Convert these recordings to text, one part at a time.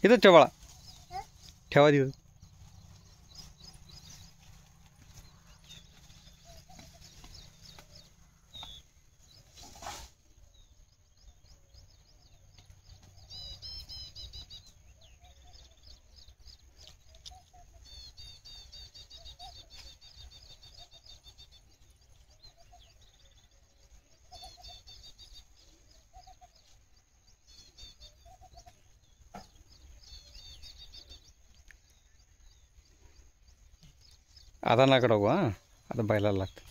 इथं ठेवा, ठेवा तिथं. आता नका टाकू. हां, आता बैलाला लागतं.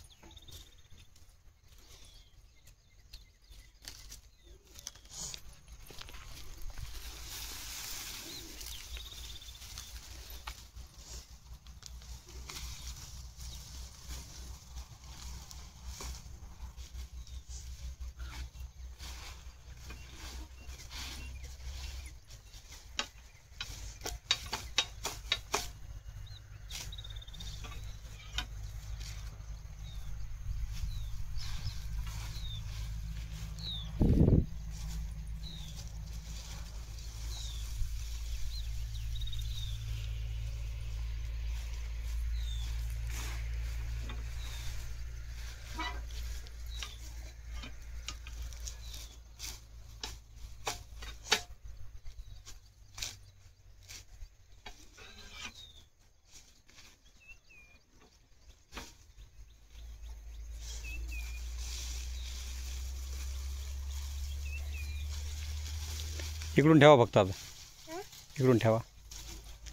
इकडून ठेवा फक्त. आता इकडून ठेवा,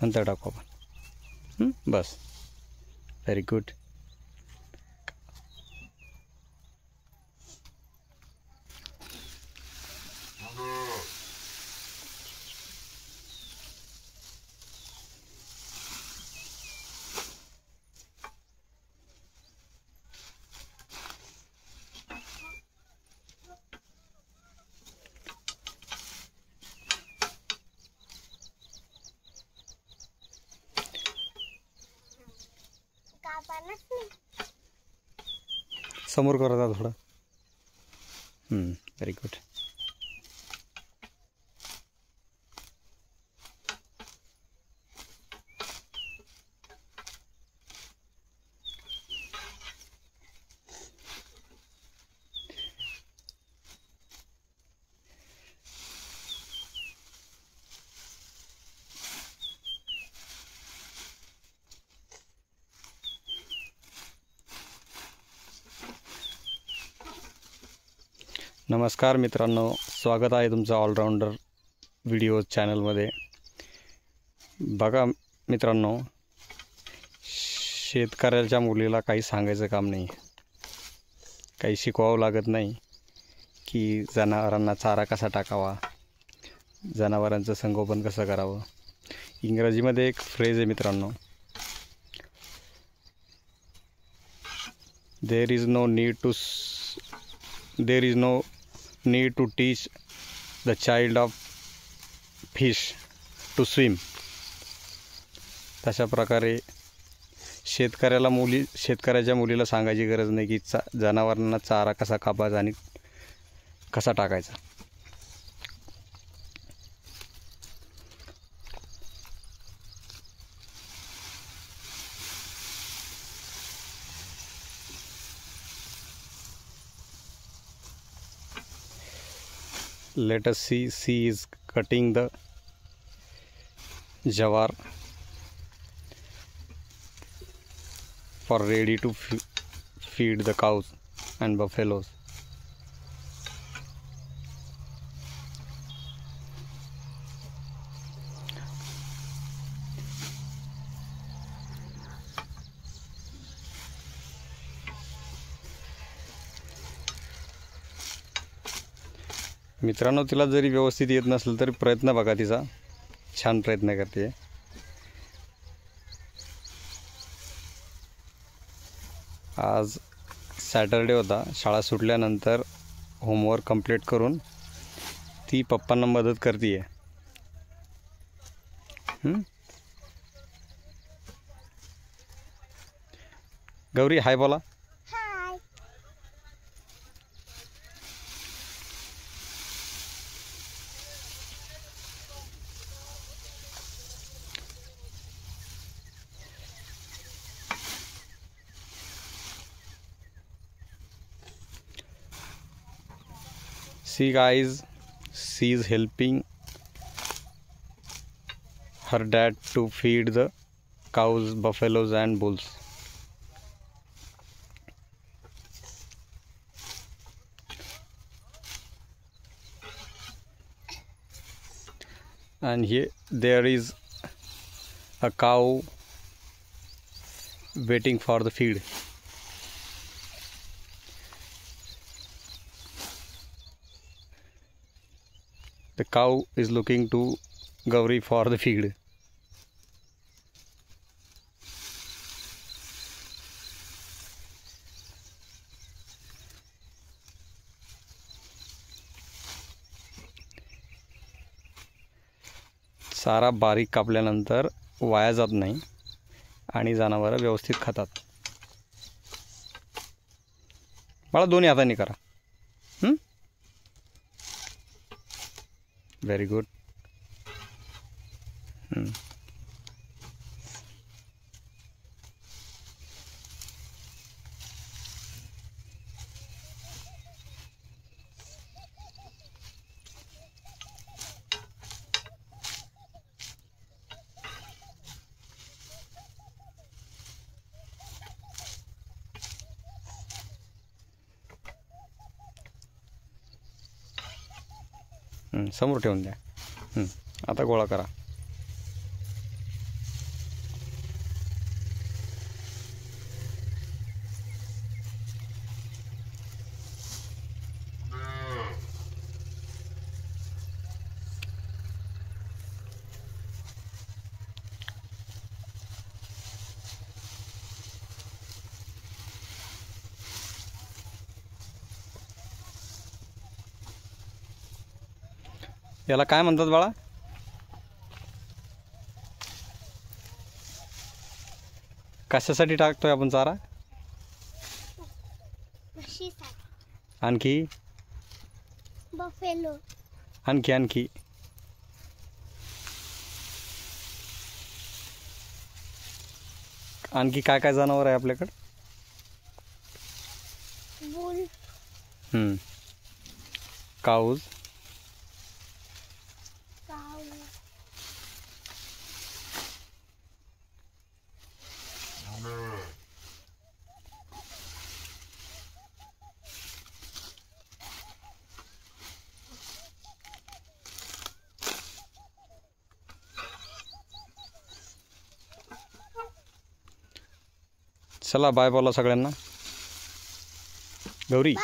नंतर टाकू आपण. बस, व्हेरी गुड. समोर करा थोडं. Very good. नमस्कार मित्रांनो, स्वागत आहे तुमचं ऑलराऊंडर व्हिडिओ चॅनलमध्ये. बघा मित्रांनो, शेतकऱ्याच्या मुलीला काही सांगायचं काम नाही, काही शिकवावं लागत नाही की जनावरांना चारा कसा टाकावा, जनावरांचं संगोपन कसं करावं. इंग्रजीमध्ये एक फ्रेज आहे मित्रांनो, there is no need to teach the child of fish to swim. तशा प्रकारे शेतकऱ्याच्या मुलीला सांगायची गरज नाही की जनावरांना चारा कसा कापायचा आणि कसा टाकायचा. Let us see. She is cutting the jawar for ready to feed the cows and buffaloes. मित्रांनो, तिला जरी व्यवस्थित येत नसलं तरी प्रयत्न बघा तिचा, छान प्रयत्न करते. आज सॅटरडे होता, शाळा सुटल्यानंतर होमवर्क कंप्लीट करून ती पप्पांना मदत करते. गौरी हाय बोला. See guys, she is helping her dad to feed the cows, buffaloes and bulls. And here there is a cow waiting for the feed. The cow is looking to Gauri for the feed. चारा बारीक कापल्यानंतर वाया जात नाही आणि जनावरं व्यवस्थित खातात. बाळा दोन्ही हातांनी करा. Very good. समोर ठेवून द्या. आता गोळा करा. याला काय म्हणतात बाळा? कशासाठी टाकतोय आपण चारा? आणखी बफेलो. आणखी आणखी आणखी काय काय जनावर आहे आपल्याकडे? बुल. काऊज. चला बाय बोला सगळ्यांना. गौरी.